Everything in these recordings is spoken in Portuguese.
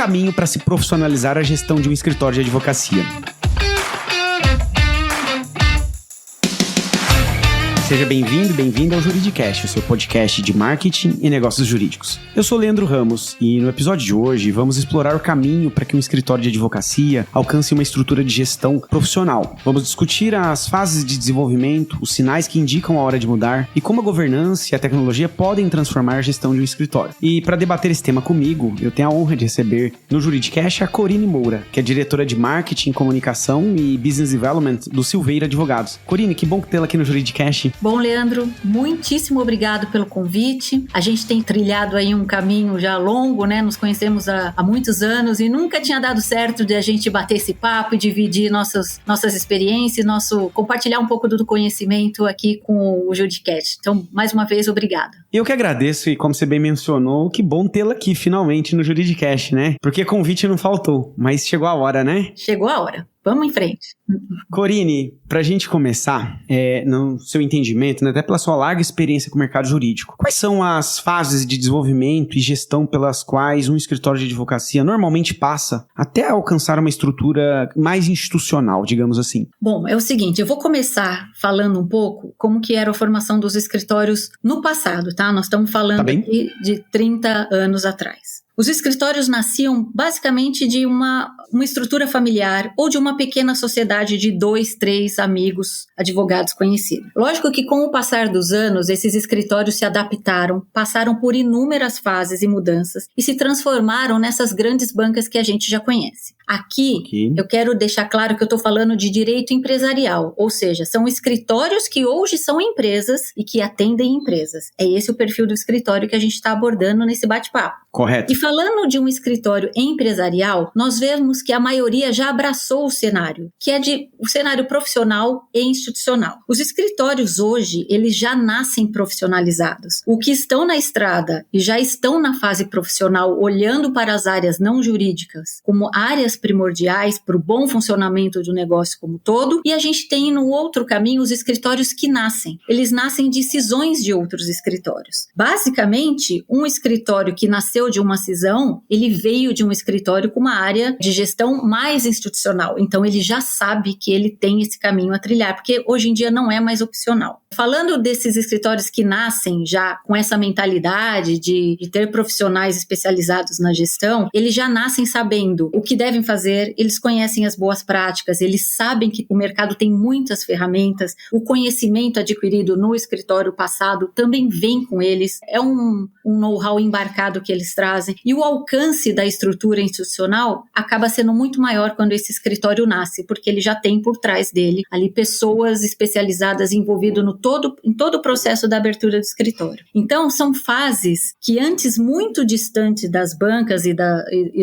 caminho para se profissionalizar a gestão de um escritório de advocacia. Seja bem-vindo e bem-vinda ao Juridicast, o seu podcast de marketing e negócios jurídicos. Eu sou Leandro Ramos e no episódio de hoje vamos explorar o caminho para que um escritório de advocacia alcance uma estrutura de gestão profissional. Vamos discutir as fases de desenvolvimento, os sinais que indicam a hora de mudar e como a governança e a tecnologia podem transformar a gestão de um escritório. E para debater esse tema comigo, eu tenho a honra de receber no Juridicast a Corine Moura, que é diretora de marketing, comunicação e business development do Silveira Advogados. Corine, que bom tê-la aqui no Juridicast. Bom, Leandro, muitíssimo obrigado pelo convite. A gente tem trilhado aí um caminho já longo, né? Nos conhecemos há muitos anos e nunca tinha dado certo de a gente bater esse papo e dividir nossas experiências, compartilhar um pouco do conhecimento aqui com o Juridicast. Então, mais uma vez, obrigada. Eu que agradeço e, como você bem mencionou, que bom tê-la aqui finalmente no Juridicast, né? Porque convite não faltou, mas chegou a hora, né? Chegou a hora. Vamos em frente. Corine, pra gente começar, no seu entendimento, né, até pela sua larga experiência com o mercado jurídico, quais são as fases de desenvolvimento e gestão pelas quais um escritório de advocacia normalmente passa até alcançar uma estrutura mais institucional, digamos assim? Bom, é o seguinte, eu vou começar falando um pouco como que era a formação dos escritórios no passado, tá? Nós estamos falando aqui de 30 anos atrás. Os escritórios nasciam basicamente de uma estrutura familiar ou de uma pequena sociedade de 2, 3 amigos advogados conhecidos. Lógico que com o passar dos anos, esses escritórios se adaptaram, passaram por inúmeras fases e mudanças e se transformaram nessas grandes bancas que a gente já conhece. Aqui, eu quero deixar claro que eu estou falando de direito empresarial, ou seja, são escritórios que hoje são empresas e que atendem empresas. É esse o perfil do escritório que a gente está abordando nesse bate-papo. Correto. E falando de um escritório empresarial, nós vemos que a maioria já abraçou o cenário, que é o cenário profissional e institucional. Os escritórios hoje, eles já nascem profissionalizados. O que estão na estrada e já estão na fase profissional, olhando para as áreas não jurídicas como áreas primordiais para o bom funcionamento do negócio como um todo, e a gente tem no outro caminho os escritórios que nascem. Eles nascem de cisões de outros escritórios. Basicamente, um escritório que nasceu de uma cisão, ele veio de um escritório com uma área de gestão mais institucional. Então, ele já sabe que ele tem esse caminho a trilhar, porque hoje em dia não é mais opcional. Falando desses escritórios que nascem já com essa mentalidade de ter profissionais especializados na gestão, eles já nascem sabendo o que devem fazer, eles conhecem as boas práticas, eles sabem que o mercado tem muitas ferramentas, o conhecimento adquirido no escritório passado também vem com eles, é um know-how embarcado que eles trazem, e o alcance da estrutura institucional acaba sendo muito maior quando esse escritório nasce, porque ele já tem por trás dele ali pessoas especializadas envolvidas em todo o processo da abertura do escritório. Então, são fases que antes muito distantes das bancas e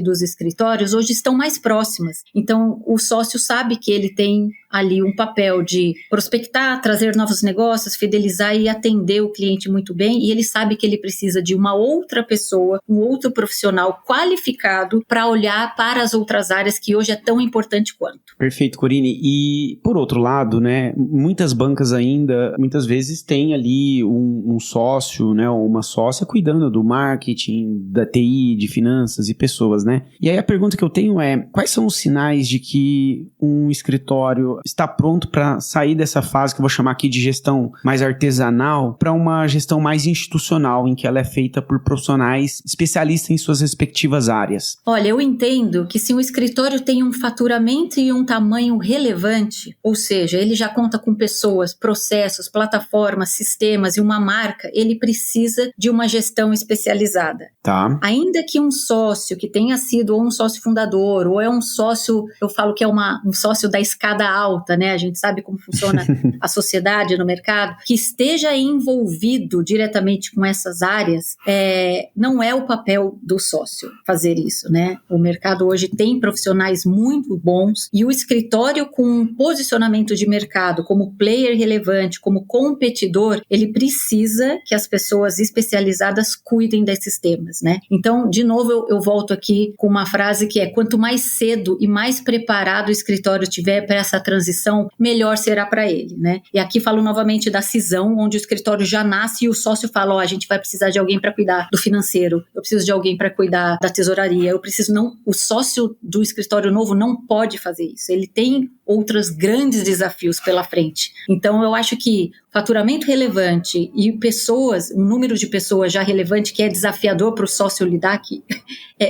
dos escritórios, hoje estão mais próximas. Então, o sócio sabe que ele tem ali um papel de prospectar, trazer novos negócios, fidelizar e atender o cliente muito bem, e ele sabe que ele precisa de uma outra pessoa, um outro profissional qualificado para olhar para as outras áreas que hoje é tão importante quanto. Perfeito, Corine. E, por outro lado, né, muitas bancas ainda, muitas vezes têm ali um sócio, né, ou uma sócia cuidando do marketing, da TI, de finanças e pessoas, né? E aí a pergunta que eu tenho é, quais são os sinais de que um escritório está pronto para sair dessa fase que eu vou chamar aqui de gestão mais artesanal para uma gestão mais institucional, em que ela é feita por profissionais especialistas em suas respectivas áreas? Olha, eu entendo que se um escritório tem um faturamento e um tamanho relevante, ou seja, ele já conta com pessoas, processos, plataformas, sistemas e uma marca, ele precisa de uma gestão especializada. Tá. Ainda que um sócio que tenha sido ou um sócio fundador, ou é um sócio, eu falo que é um sócio da escada alta, né? A gente sabe como funciona a sociedade no mercado, que esteja envolvido diretamente com essas áreas, não é o papel do sócio fazer isso, né? O mercado hoje tem profissionais muito bons e o escritório com um posicionamento de mercado como player relevante, como competidor, ele precisa que as pessoas especializadas cuidem desses temas, né? Então, de novo, eu volto aqui com uma frase que é: quanto mais cedo e mais preparado o escritório tiver para essa transição, transição, melhor será para ele, né? E aqui falo novamente da cisão, onde o escritório já nasce e o sócio fala, a gente vai precisar de alguém para cuidar do financeiro, eu preciso de alguém para cuidar da tesouraria, o sócio do escritório novo não pode fazer isso, ele tem outros grandes desafios pela frente. Então, eu acho que faturamento relevante e um número de pessoas já relevante, que é desafiador para o sócio lidar,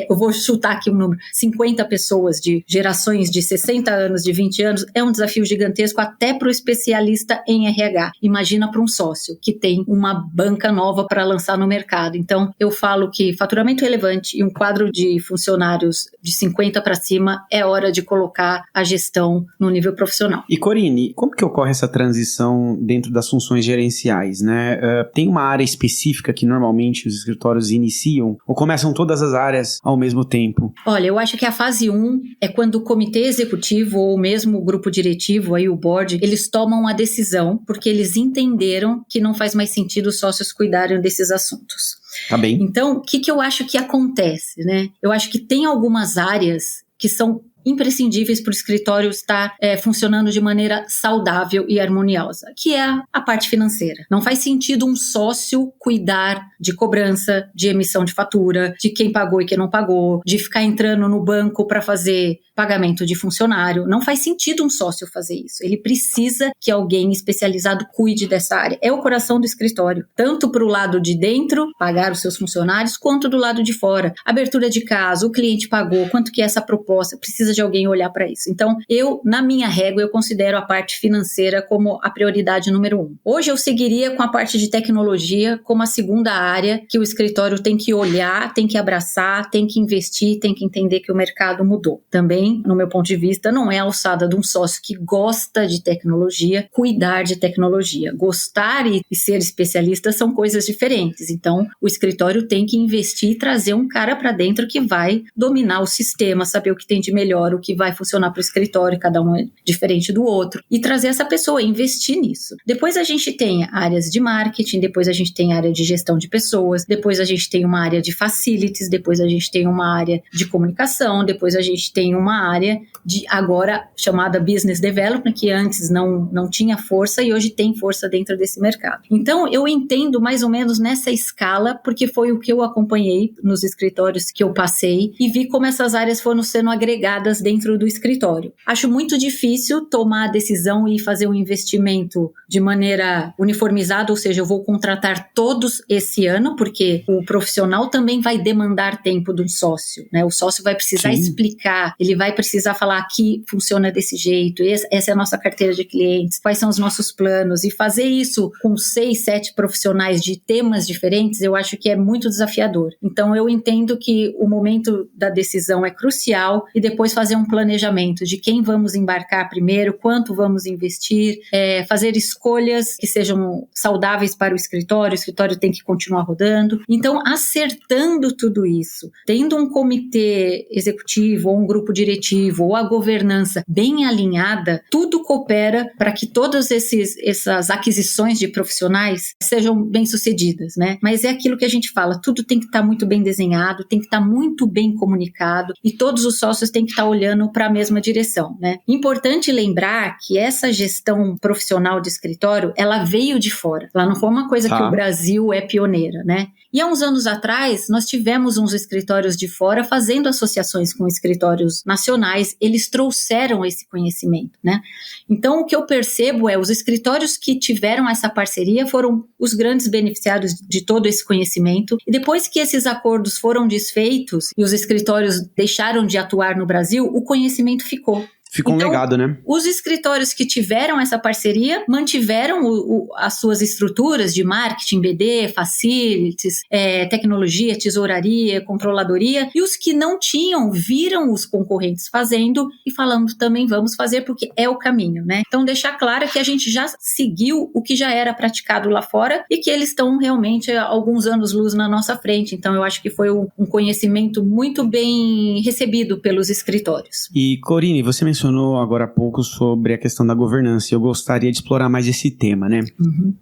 eu vou chutar aqui um número, 50 pessoas de gerações de 60 anos, de 20 anos, é um desafio gigantesco até para o especialista em RH. Imagina para um sócio que tem uma banca nova para lançar no mercado. Então, eu falo que faturamento relevante e um quadro de funcionários de 50 para cima é hora de colocar a gestão no nível profissional. E Corine, como que ocorre essa transição dentro das funções gerenciais, né? Tem uma área específica que normalmente os escritórios iniciam ou começam todas as áreas ao mesmo tempo? Olha, eu acho que a fase 1 é quando o comitê executivo ou mesmo o grupo diretivo, aí o board, eles tomam a decisão porque eles entenderam que não faz mais sentido os sócios cuidarem desses assuntos. Tá bem. Então, o que eu acho que acontece, né? Eu acho que tem algumas áreas que são imprescindíveis para o escritório estar funcionando de maneira saudável e harmoniosa, que é a parte financeira. Não faz sentido um sócio cuidar de cobrança, de emissão de fatura, de quem pagou e quem não pagou, de ficar entrando no banco para fazer pagamento de funcionário. Não faz sentido um sócio fazer isso. Ele precisa que alguém especializado cuide dessa área. É o coração do escritório, tanto para o lado de dentro, pagar os seus funcionários, quanto do lado de fora. Abertura de caso, o cliente pagou, quanto que é essa proposta, precisa de alguém olhar para isso. Então, na minha régua, eu considero a parte financeira como a prioridade número 1. Hoje eu seguiria com a parte de tecnologia como a segunda área que o escritório tem que olhar, tem que abraçar, tem que investir, tem que entender que o mercado mudou. Também, no meu ponto de vista, não é a alçada de um sócio que gosta de tecnologia, cuidar de tecnologia. Gostar e ser especialista são coisas diferentes. Então, o escritório tem que investir e trazer um cara para dentro que vai dominar o sistema, saber o que tem de melhor, o que vai funcionar para o escritório, cada um é diferente do outro, e trazer essa pessoa, investir nisso. Depois a gente tem áreas de marketing, depois a gente tem área de gestão de pessoas, depois a gente tem uma área de facilities, depois a gente tem uma área de comunicação, depois a gente tem uma área de agora chamada business development, que antes não tinha força e hoje tem força dentro desse mercado. Então eu entendo mais ou menos nessa escala, porque foi o que eu acompanhei nos escritórios que eu passei e vi como essas áreas foram sendo agregadas dentro do escritório. Acho muito difícil tomar a decisão e fazer um investimento de maneira uniformizada, ou seja, eu vou contratar todos esse ano, porque o profissional também vai demandar tempo de um sócio, né? O sócio vai precisar explicar, ele vai precisar falar aqui funciona desse jeito, essa é a nossa carteira de clientes, quais são os nossos planos, e fazer isso com 6, 7 profissionais de temas diferentes, eu acho que é muito desafiador. Então eu entendo que o momento da decisão é crucial e depois fazer um planejamento de quem vamos embarcar primeiro, quanto vamos investir, fazer escolhas que sejam saudáveis para o escritório tem que continuar rodando. Então, acertando tudo isso, tendo um comitê executivo ou um grupo diretivo ou a governança bem alinhada, tudo coopera para que todas essas aquisições de profissionais sejam bem-sucedidas, né? Mas é aquilo que a gente fala, tudo tem que estar muito bem desenhado, tem que estar muito bem comunicado e todos os sócios têm que estar olhando para a mesma direção, né? Importante lembrar que essa gestão profissional de escritório, ela veio de fora. Ela não foi uma coisa que o Brasil é pioneira, né? E há uns anos atrás, nós tivemos uns escritórios de fora fazendo associações com escritórios nacionais, eles trouxeram esse conhecimento, né? Então, o que eu percebo os escritórios que tiveram essa parceria foram os grandes beneficiários de todo esse conhecimento, e depois que esses acordos foram desfeitos e os escritórios deixaram de atuar no Brasil, o conhecimento ficou. Ficou um legado, né? Os escritórios que tiveram essa parceria mantiveram as suas estruturas de marketing, BD, facilities, tecnologia, tesouraria, controladoria, e os que não tinham viram os concorrentes fazendo e falando também vamos fazer porque é o caminho, né? Então deixar claro que a gente já seguiu o que já era praticado lá fora e que eles estão realmente alguns anos-luz na nossa frente. Então eu acho que foi um conhecimento muito bem recebido pelos escritórios. E Corine, você mencionou mencionou agora há pouco sobre a questão da governança e eu gostaria de explorar mais esse tema, né?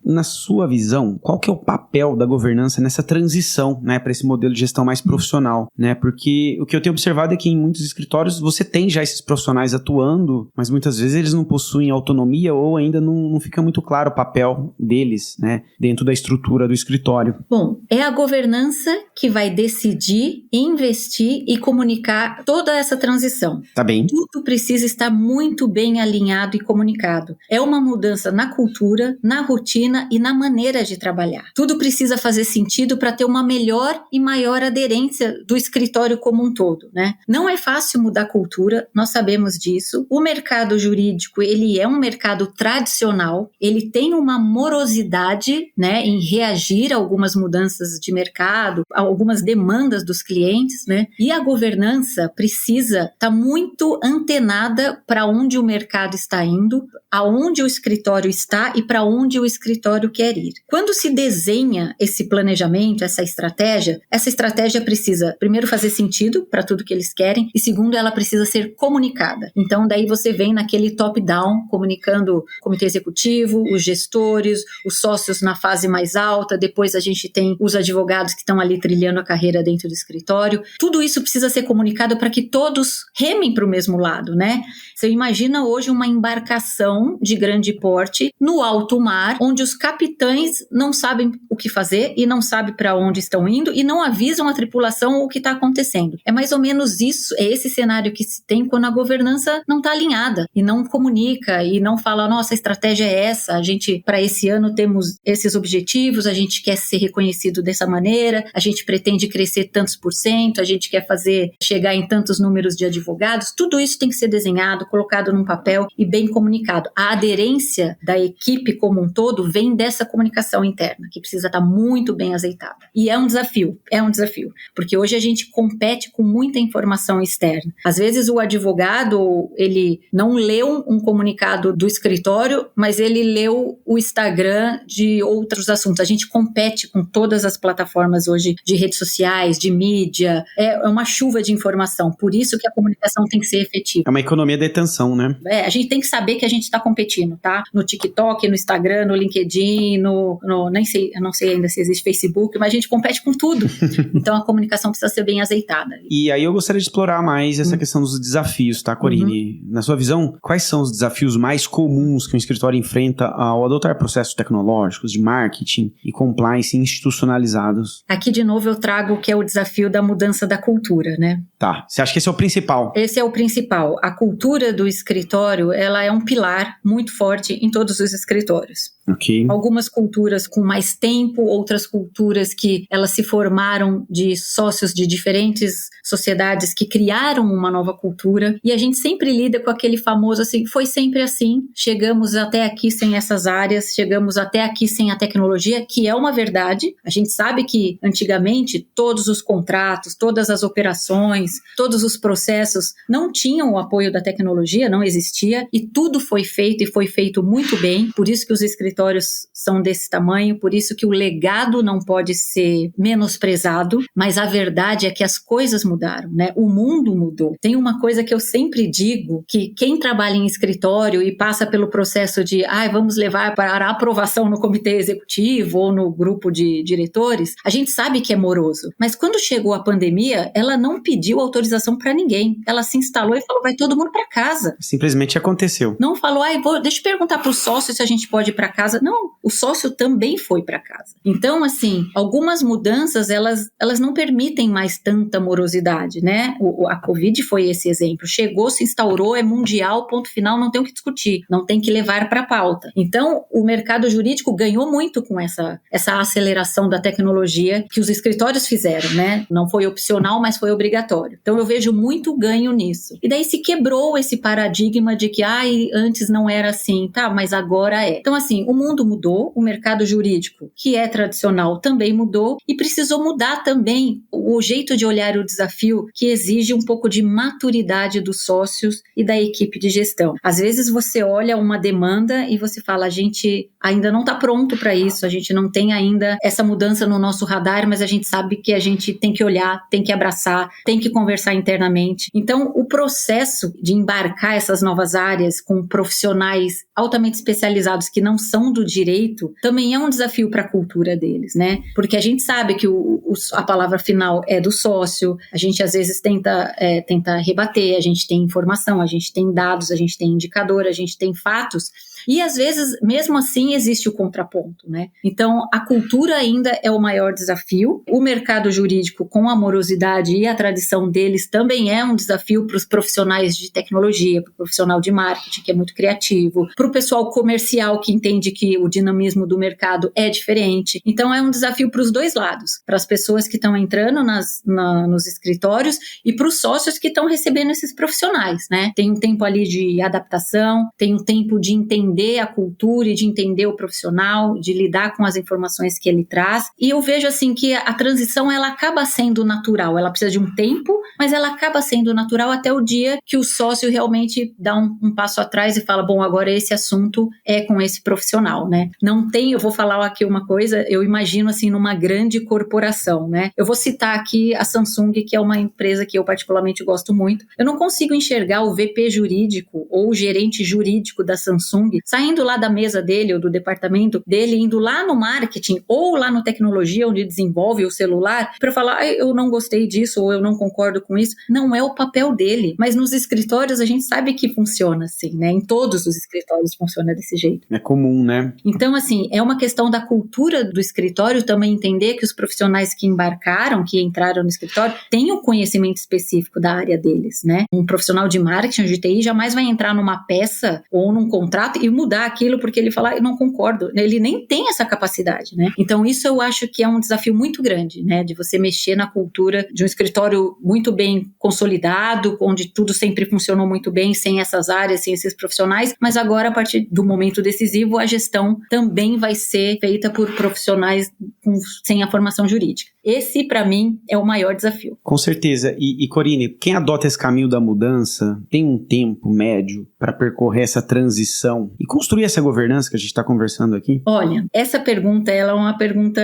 Na sua visão, qual que é o papel da governança nessa transição, né, para esse modelo de gestão mais profissional, né? Porque o que eu tenho observado é que em muitos escritórios você tem já esses profissionais atuando, mas muitas vezes eles não possuem autonomia ou ainda não fica muito claro o papel deles, né, dentro da estrutura do escritório. Bom, é a governança que vai decidir, investir e comunicar toda essa transição. Tá bem. Tudo precisa estar muito bem alinhado e comunicado. É uma mudança na cultura, na rotina e na maneira de trabalhar. Tudo precisa fazer sentido para ter uma melhor e maior aderência do escritório como um todo, né? Não é fácil mudar a cultura, nós sabemos disso. O mercado jurídico, ele é um mercado tradicional, ele tem uma morosidade, né, em reagir a algumas mudanças de mercado, a algumas demandas dos clientes, né? E a governança precisa estar muito antenada para onde o mercado está indo, aonde o escritório está e para onde o escritório quer ir. Quando se desenha esse planejamento, essa estratégia precisa, primeiro, fazer sentido para tudo que eles querem e, segundo, ela precisa ser comunicada. Então, daí você vem naquele top-down, comunicando o comitê executivo, os gestores, os sócios na fase mais alta, depois a gente tem os advogados que estão ali trilhando a carreira dentro do escritório. Tudo isso precisa ser comunicado para que todos remem para o mesmo lado, né? Você imagina hoje uma embarcação de grande porte no alto mar, onde os capitães não sabem o que fazer e não sabem para onde estão indo e não avisam a tripulação o que está acontecendo. É mais ou menos isso, é esse cenário que se tem quando a governança não está alinhada e não comunica e não fala, nossa, a estratégia é essa, a gente, para esse ano temos esses objetivos, a gente quer ser reconhecido dessa maneira, a gente pretende crescer tantos %, a gente quer chegar em tantos números de advogados, tudo isso tem que ser desenhado, colocado num papel e bem comunicado. A aderência da equipe como um todo vem dessa comunicação interna, que precisa estar muito bem azeitada. E é um desafio, porque hoje a gente compete com muita informação externa. Às vezes o advogado, ele não leu um comunicado do escritório, mas ele leu o Instagram de outros assuntos. A gente compete com todas as plataformas hoje de redes sociais, de mídia, é uma chuva de informação, por isso que a comunicação tem que ser efetiva. É uma economia de atenção, né? A gente tem que saber que a gente está competindo, tá? No TikTok, no Instagram, no LinkedIn, eu não sei ainda se existe Facebook, mas a gente compete com tudo. Então a comunicação precisa ser bem azeitada. E aí eu gostaria de explorar mais essa questão dos desafios, tá, Corine? Na sua visão, quais são os desafios mais comuns que um escritório enfrenta ao adotar processos tecnológicos de marketing e compliance institucionalizados? Aqui, de novo, eu trago o que é o desafio da mudança da cultura, né? Tá, você acha que esse é o principal? Esse é o principal. A cultura do escritório, ela é um pilar muito forte em todos os escritórios. Ok. Algumas culturas com mais tempo, outras culturas que elas se formaram de sócios de diferentes sociedades que criaram uma nova cultura, e a gente sempre lida com aquele famoso assim, foi sempre assim, chegamos até aqui sem essas áreas, chegamos até aqui sem a tecnologia, que é uma verdade. A gente sabe que antigamente todos os contratos, todas as operações, todos os processos não tinham o apoio da tecnologia, não existia, e tudo foi feito e foi feito muito bem, por isso que os escritórios são desse tamanho, por isso que o legado não pode ser menosprezado, mas a verdade é que as coisas mudaram, né? O mundo mudou. Tem uma coisa que eu sempre digo, que quem trabalha em escritório e passa pelo processo de vamos levar para a aprovação no comitê executivo ou no grupo de diretores, a gente sabe que é moroso, mas quando chegou a pandemia, ela não pediu autorização para ninguém, ela se instalou e falou, vai todo mundo para casa. Simplesmente aconteceu. Não falou, deixa eu perguntar para o sócio se a gente pode ir para casa. Não, o sócio também foi para casa. Então, assim, algumas mudanças, elas não permitem mais tanta morosidade, né? A Covid foi esse exemplo. Chegou, se instaurou, é mundial, ponto final, não tem o que discutir, não tem que levar para a pauta. Então, o mercado jurídico ganhou muito com essa aceleração da tecnologia que os escritórios fizeram, né? Não foi opcional, mas foi obrigatório. Então, eu vejo muito ganho nisso. E daí se quebrou esse paradigma de que, antes não era assim, tá, mas agora é. Então, assim, o mundo mudou, o mercado jurídico, que é tradicional, também mudou e precisou mudar também o jeito de olhar o desafio, que exige um pouco de maturidade dos sócios e da equipe de gestão. Às vezes você olha uma demanda e você fala, a gente ainda não está pronto para isso, a gente não tem ainda essa mudança no nosso radar, mas a gente sabe que a gente tem que olhar, tem que abraçar, tem que conversar internamente. Então, o processo de embarcar essas novas áreas com profissionais altamente especializados que não são do direito também é um desafio para a cultura deles, né? Porque a gente sabe que a palavra final é do sócio, a gente às vezes tenta rebater, a gente tem informação, a gente tem dados, a gente tem indicador, a gente tem fatos. E às vezes, mesmo assim, existe o contraponto, né? Então, a cultura ainda é o maior desafio. O mercado jurídico, com a morosidade e a tradição deles, também é um desafio para os profissionais de tecnologia, para o profissional de marketing, que é muito criativo, para o pessoal comercial, que entende que o dinamismo do mercado é diferente. Então, é um desafio para os dois lados, para as pessoas que estão entrando nos escritórios e para os sócios que estão recebendo esses profissionais, né? Tem um tempo ali de adaptação, tem um tempo de entender a cultura e de entender o profissional, de lidar com as informações que ele traz. E eu vejo assim que a transição ela acaba sendo natural, ela precisa de um tempo, mas ela acaba sendo natural até o dia que o sócio realmente dá um passo atrás e fala, bom, agora esse assunto é com esse profissional, né? Não tem, eu vou falar aqui uma coisa, eu imagino assim numa grande corporação, né? Eu vou citar aqui a Samsung, que é uma empresa que eu particularmente gosto muito. Eu não consigo enxergar o VP jurídico ou o gerente jurídico da Samsung saindo lá da mesa dele ou do departamento dele, indo lá no marketing ou lá no tecnologia, onde desenvolve o celular, para falar, eu não gostei disso ou eu não concordo com isso. Não é o papel dele. Mas nos escritórios a gente sabe que funciona assim, né? Em todos os escritórios funciona desse jeito. É comum, né? Então, assim, é uma questão da cultura do escritório também entender que os profissionais que embarcaram, que entraram no escritório, têm um conhecimento específico da área deles, né? Um profissional de marketing, de TI, jamais vai entrar numa peça ou num contrato e mudar aquilo porque ele fala, eu não concordo. Ele nem tem essa capacidade, né? Então, isso eu acho que é um desafio muito grande, né? De você mexer na cultura de um escritório muito bem consolidado, onde tudo sempre funcionou muito bem, sem essas áreas, sem esses profissionais, mas agora, a partir do momento decisivo, a gestão também vai ser feita por profissionais sem a formação jurídica. Esse, para mim, é o maior desafio. Com certeza. E Corine, quem adota esse caminho da mudança tem um tempo médio para percorrer essa transição e construir essa governança que a gente está conversando aqui? Olha, essa pergunta, ela é uma pergunta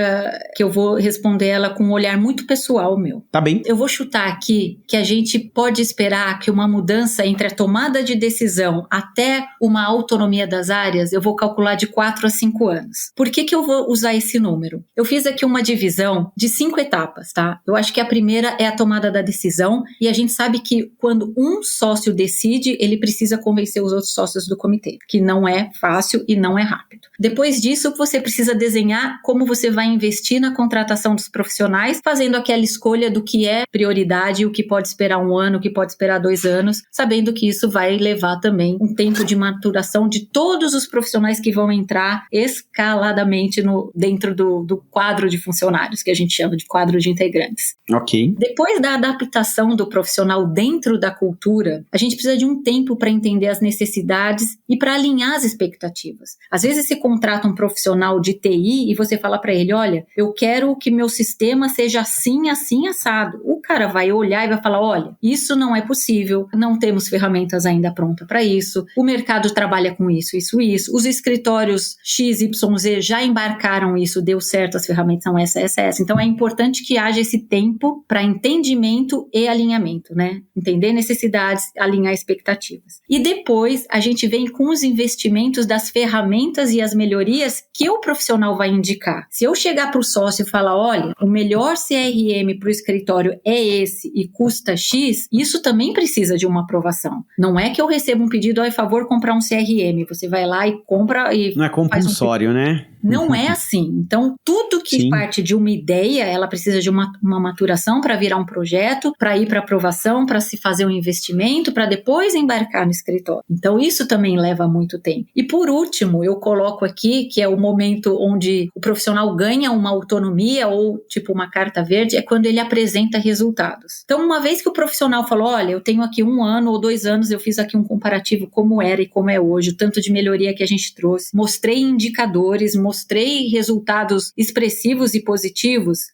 que eu vou responder ela com um olhar muito pessoal meu. Tá bem. Eu vou chutar aqui que a gente pode esperar que uma mudança entre a tomada de decisão até uma autonomia das áreas, eu vou calcular de 4 a 5 anos. Por que eu vou usar esse número? Eu fiz aqui uma divisão de 5 etapas, tá? Eu acho que a primeira é a tomada da decisão e a gente sabe que quando um sócio decide, ele precisa convencer os outros sócios do comitê, que não é fácil e não é rápido. Depois disso, você precisa desenhar como você vai investir na contratação dos profissionais, fazendo aquela escolha do que é prioridade, o que pode esperar 1 ano, o que pode esperar 2 anos, sabendo que isso vai levar também um tempo de maturação de todos os profissionais que vão entrar escaladamente dentro do quadro de funcionários, que a gente chama de quadro de integrantes. Ok. Depois da adaptação do profissional dentro da cultura, a gente precisa de um tempo para entender as necessidades e para alinhar as expectativas. Às vezes você contrata um profissional de TI e você fala para ele, olha, eu quero que meu sistema seja assim, assim, assado. O cara vai olhar e vai falar, olha, isso não é possível, não temos ferramentas ainda prontas para isso, o mercado trabalha com isso, os escritórios XYZ já embarcaram isso, deu certo, as ferramentas são essa. Então é importante que haja esse tempo para entendimento e alinhamento, né? Entender necessidades, alinhar expectativas. E depois a gente vem com os investimentos das ferramentas e as melhorias que o profissional vai indicar. Se eu chegar para o sócio e falar, olha, o melhor CRM para o escritório é esse e custa X, isso também precisa de uma aprovação. Não é que eu recebo um pedido, a favor, comprar um CRM. Você vai lá e compra e... Não é compulsório, né? Não é assim. Então, tudo que parte de uma ideia, ela precisa de uma maturação para virar um projeto, para ir para aprovação, para se fazer um investimento, para depois embarcar no escritório. Então, isso também leva muito tempo. E por último, eu coloco aqui, que é o momento onde o profissional ganha uma autonomia ou tipo uma carta verde, é quando ele apresenta resultados. Então, uma vez que o profissional falou, olha, eu tenho aqui 1 ano ou 2 anos, eu fiz aqui um comparativo como era e como é hoje, o tanto de melhoria que a gente trouxe, mostrei indicadores, mostrei resultados expressivos e positivos,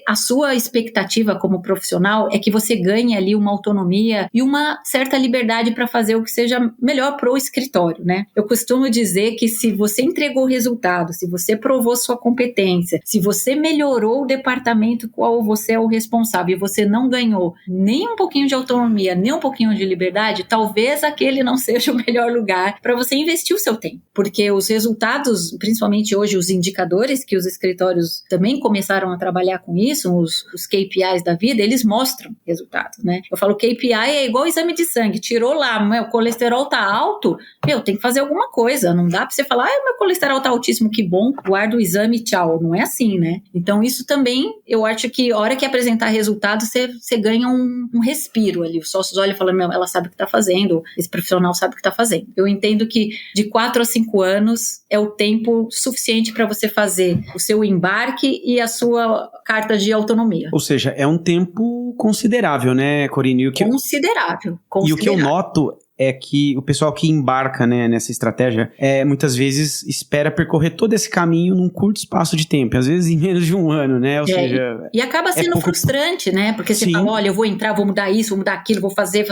a sua expectativa como profissional é que você ganhe ali uma autonomia e uma certa liberdade para fazer o que seja melhor para o escritório, né? Eu costumo dizer que se você entregou resultado, se você provou sua competência, se você melhorou o departamento qual você é o responsável e você não ganhou nem um pouquinho de autonomia, nem um pouquinho de liberdade, talvez aquele não seja o melhor lugar para você investir o seu tempo. Porque os resultados, principalmente hoje os indicadores, que os escritórios também começaram a trabalhar com isso, os KPIs da vida, eles mostram resultados, né? Eu falo KPI é igual exame de sangue, tirou lá, o colesterol tá alto, tem que fazer alguma coisa, não dá pra você falar, meu colesterol tá altíssimo, que bom, guarda o exame, tchau, não é assim, né? Então isso também, eu acho que a hora que apresentar resultados, você ganha um respiro ali, os sócios olham e falam, ela sabe o que tá fazendo, esse profissional sabe o que tá fazendo. Eu entendo que de 4 a 5 anos é o tempo suficiente para você fazer o seu embarque e a sua carta de autonomia. Ou seja, é um tempo considerável, né, Corine? Considerável. E o que eu noto é que o pessoal que embarca, né, nessa estratégia muitas vezes espera percorrer todo esse caminho num curto espaço de tempo, às vezes em menos de um ano, né? Ou seja, e acaba sendo frustrante, né? Porque você fala, olha, eu vou entrar, vou mudar isso, vou mudar aquilo, vou fazer.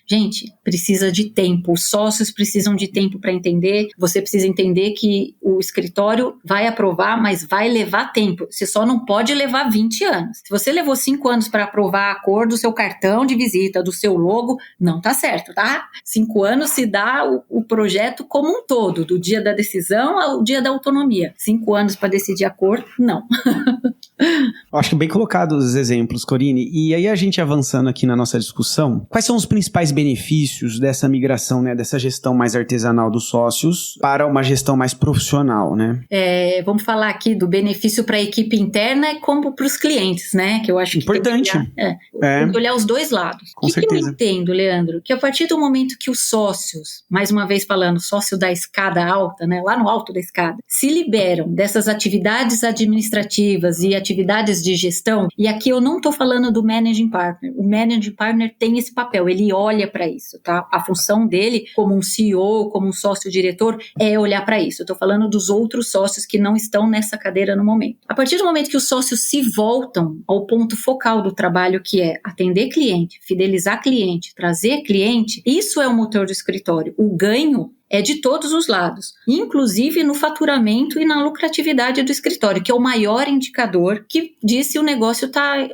Gente, precisa de tempo. Os sócios precisam de tempo para entender. Você precisa entender que o escritório vai aprovar, mas vai levar tempo. Você só não pode levar 20 anos. Se você levou 5 anos para aprovar a cor do seu cartão de visita, do seu logo, não tá certo, tá? 5 anos se dá o projeto como um todo, do dia da decisão ao dia da autonomia. 5 anos para decidir a cor, não. Eu acho que bem colocado os exemplos, Corine. E aí a gente avançando aqui na nossa discussão, quais são os principais benefícios dessa migração, né, dessa gestão mais artesanal dos sócios para uma gestão mais profissional, né? Vamos falar aqui do benefício para a equipe interna como para os clientes, né? Que eu acho que importante. Tem que olhar os dois lados. Com certeza. Que eu entendo, Leandro? Que a partir do momento que os sócios, mais uma vez falando, sócio da escada alta, né, lá no alto da escada, se liberam dessas atividades administrativas e atividades de gestão, e aqui eu não estou falando do Managing Partner. O Managing Partner tem esse papel, ele olha para isso, tá? A função dele, como um CEO, como um sócio-diretor, é olhar para isso. Eu estou falando dos outros sócios que não estão nessa cadeira no momento. A partir do momento que os sócios se voltam ao ponto focal do trabalho, que é atender cliente, fidelizar cliente, trazer cliente, isso é o motor do escritório. O ganho é de todos os lados, inclusive no faturamento e na lucratividade do escritório, que é o maior indicador que diz se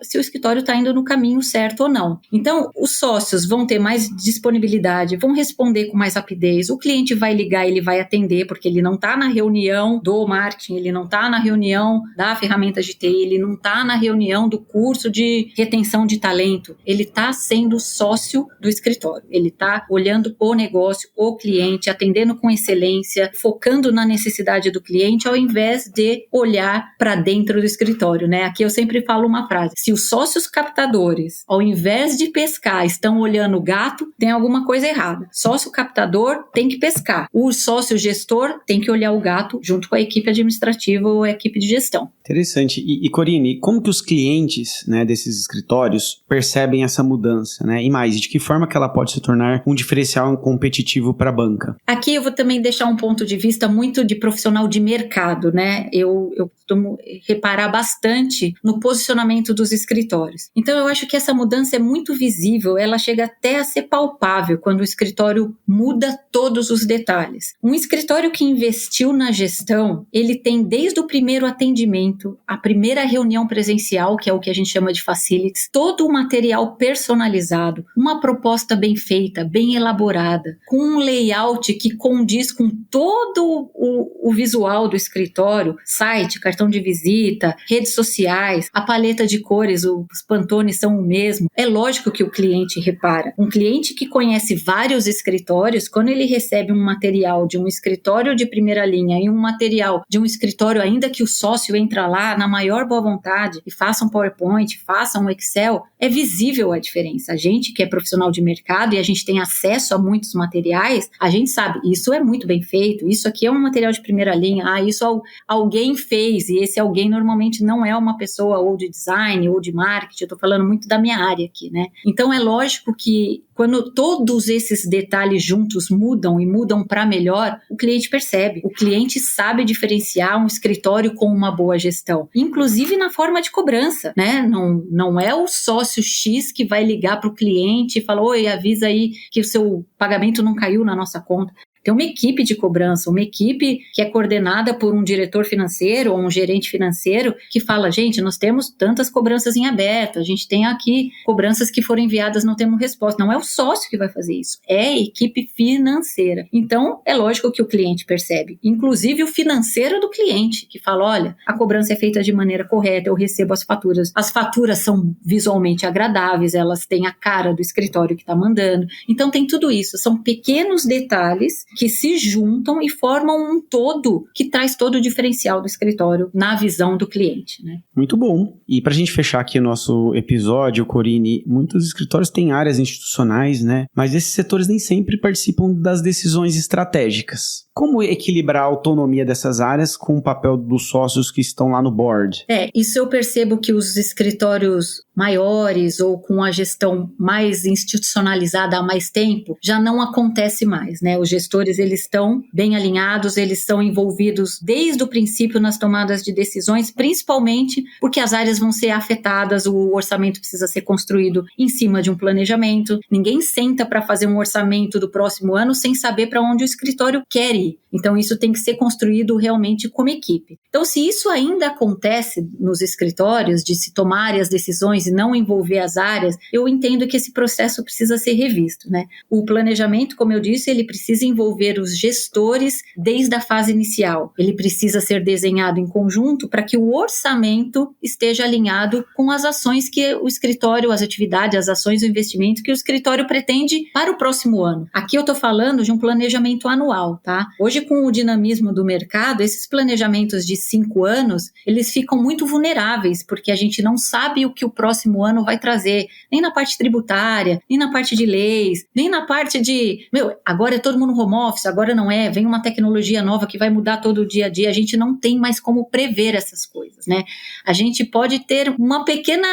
se o escritório está indo no caminho certo ou não. Então, os sócios vão ter mais disponibilidade, vão responder com mais rapidez, o cliente vai ligar, ele vai atender, porque ele não está na reunião do marketing, ele não está na reunião da ferramenta de TI, ele não está na reunião do curso de retenção de talento, ele está sendo sócio do escritório, ele está olhando o negócio, o cliente, atendendo com excelência, focando na necessidade do cliente, ao invés de olhar para dentro do escritório, né? Aqui eu sempre falo uma frase: se os sócios captadores, ao invés de pescar, estão olhando o gato, tem alguma coisa errada. Sócio captador tem que pescar. O sócio gestor tem que olhar o gato junto com a equipe administrativa ou a equipe de gestão. Interessante. E Corine, como que os clientes, né, desses escritórios percebem essa mudança, né? E mais, de que forma que ela pode se tornar um diferencial competitivo para a banca? Aqui eu vou também deixar um ponto de vista muito de profissional de mercado, né? Eu costumo reparar bastante no posicionamento dos escritórios. Então eu acho que essa mudança é muito visível, ela chega até a ser palpável quando o escritório muda todos os detalhes. Um escritório que investiu na gestão, ele tem desde o primeiro atendimento, a primeira reunião presencial, que é o que a gente chama de facilities, todo o material personalizado, uma proposta bem feita, bem elaborada, com um layout que condiz com todo o visual do escritório, site, cartão de visita, redes sociais, a paleta de cores, os pantones são o mesmo. É lógico que o cliente repara. Um cliente que conhece vários escritórios, quando ele recebe um material de um escritório de primeira linha e um material de um escritório, ainda que o sócio entra lá na maior boa vontade e faça um PowerPoint, faça um Excel, é visível a diferença. A gente que é profissional de mercado e a gente tem acesso a muitos materiais, a gente sabe sabe? Isso é muito bem feito, isso aqui é um material de primeira linha, isso alguém fez, e esse alguém normalmente não é uma pessoa ou de design ou de marketing, eu estou falando muito da minha área aqui, né? Então é lógico que quando todos esses detalhes juntos mudam e mudam para melhor, o cliente percebe, o cliente sabe diferenciar um escritório com uma boa gestão, inclusive na forma de cobrança, né? Não é o sócio X que vai ligar para o cliente e falar, oi, avisa aí que o seu pagamento não caiu na nossa conta. Tem uma equipe de cobrança, uma equipe que é coordenada por um diretor financeiro ou um gerente financeiro que fala, gente, nós temos tantas cobranças em aberto, a gente tem aqui cobranças que foram enviadas, não temos resposta. Não é o sócio que vai fazer isso, é a equipe financeira. Então, é lógico que o cliente percebe, inclusive o financeiro do cliente, que fala, olha, a cobrança é feita de maneira correta, eu recebo as faturas são visualmente agradáveis, elas têm a cara do escritório que está mandando. Então, tem tudo isso, são pequenos detalhes que se juntam e formam um todo que traz todo o diferencial do escritório na visão do cliente, né? Muito bom. E para a gente fechar aqui o nosso episódio, Corine, muitos escritórios têm áreas institucionais, né? Mas esses setores nem sempre participam das decisões estratégicas. Como equilibrar a autonomia dessas áreas com o papel dos sócios que estão lá no board? Isso eu percebo que os escritórios maiores ou com a gestão mais institucionalizada há mais tempo, já não acontece mais, né? Os gestores, eles estão bem alinhados, eles estão envolvidos desde o princípio nas tomadas de decisões, principalmente porque as áreas vão ser afetadas, o orçamento precisa ser construído em cima de um planejamento, ninguém senta para fazer um orçamento do próximo ano sem saber para onde o escritório quer ir. Então, isso tem que ser construído realmente como equipe. Então, se isso ainda acontece nos escritórios, de se tomarem as decisões e não envolver as áreas, eu entendo que esse processo precisa ser revisto, né? O planejamento, como eu disse, ele precisa envolver os gestores desde a fase inicial. Ele precisa ser desenhado em conjunto para que o orçamento esteja alinhado com as ações que o escritório, as atividades, as ações, o investimento que o escritório pretende para o próximo ano. Aqui eu estou falando de um planejamento anual, tá? Hoje, com o dinamismo do mercado, esses planejamentos de 5 anos, eles ficam muito vulneráveis, porque a gente não sabe o que o próximo ano vai trazer, nem na parte tributária, nem na parte de leis, nem na parte de, agora é todo mundo home office, agora não é, vem uma tecnologia nova que vai mudar todo o dia a dia, a gente não tem mais como prever essas coisas, né? A gente pode ter uma pequena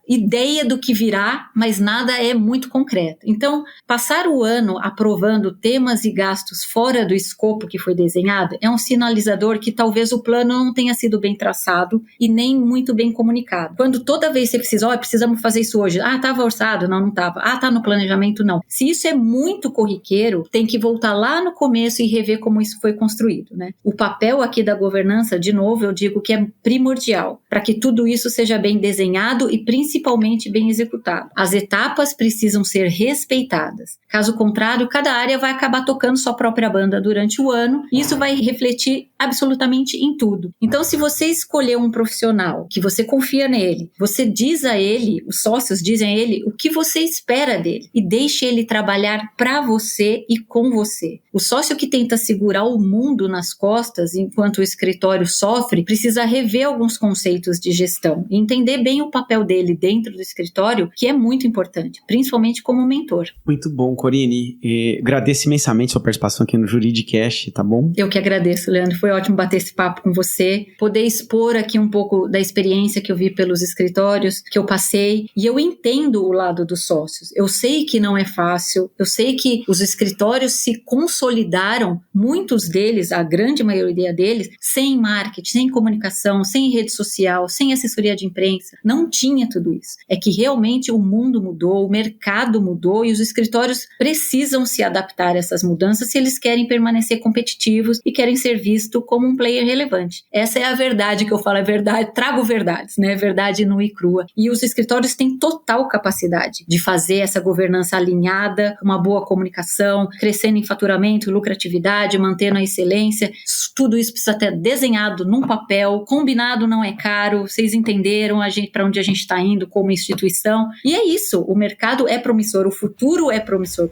ideia do que virá, mas nada é muito concreto. Então, passar o ano aprovando temas e gastos fora do escopo que foi desenhado é um sinalizador que talvez o plano não tenha sido bem traçado e nem muito bem comunicado. Quando toda vez você precisa, precisamos fazer isso hoje, estava orçado, não estava, está no planejamento, não. Se isso é muito corriqueiro, tem que voltar lá no começo e rever como isso foi construído, né? O papel aqui da governança, de novo, eu digo que é primordial para que tudo isso seja bem desenhado e principalmente bem executado. As etapas precisam ser respeitadas. Caso contrário, cada área vai acabar tocando sua própria banda durante o ano e isso vai refletir absolutamente em tudo. Então, se você escolher um profissional que você confia nele, você diz a ele, os sócios dizem a ele o que você espera dele e deixe ele trabalhar para você e com você. O sócio que tenta segurar o mundo nas costas enquanto o escritório sofre, precisa rever alguns conceitos de gestão e entender bem o papel dele dentro do escritório, que é muito importante, principalmente como mentor. Muito bom, Corine. Agradeço imensamente sua participação aqui no Juridicast, tá bom? Eu que agradeço, Leandro. Foi ótimo bater esse papo com você, poder expor aqui um pouco da experiência que eu vi pelos escritórios, que eu passei, e eu entendo o lado dos sócios. Eu sei que não é fácil, eu sei que os escritórios se consolidaram, muitos deles, a grande maioria deles, sem marketing, sem comunicação, sem rede social, sem assessoria de imprensa. Não tinha tudo isso. É que realmente o mundo mudou, o mercado mudou e os escritórios precisam se adaptar a essas mudanças se eles querem permanecer competitivos e querem ser vistos como um player relevante. Essa é a verdade que eu falo, é verdade, trago verdades, né? Verdade nua e crua. E os escritórios têm total capacidade de fazer essa governança alinhada, uma boa comunicação, crescendo em faturamento, lucratividade, mantendo a excelência. Tudo isso precisa ter desenhado num papel, combinado não é caro, vocês entenderam para onde a gente está indo como instituição. E é isso, o mercado é promissor, o futuro é promissor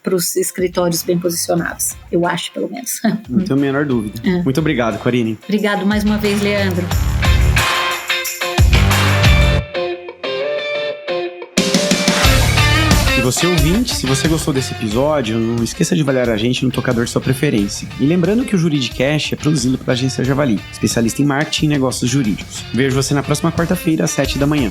para os escritórios bem posicionados. Eu acho, pelo menos. Não tenho a menor dúvida. Muito obrigado, Corine. Obrigado mais uma vez, Leandro. E você ouvinte, se você gostou desse episódio, não esqueça de avaliar a gente no tocador de sua preferência. E lembrando que o Juridicast é produzido pela Agência Javali, especialista em marketing e negócios jurídicos. Vejo você na próxima quarta-feira, às 7 da manhã.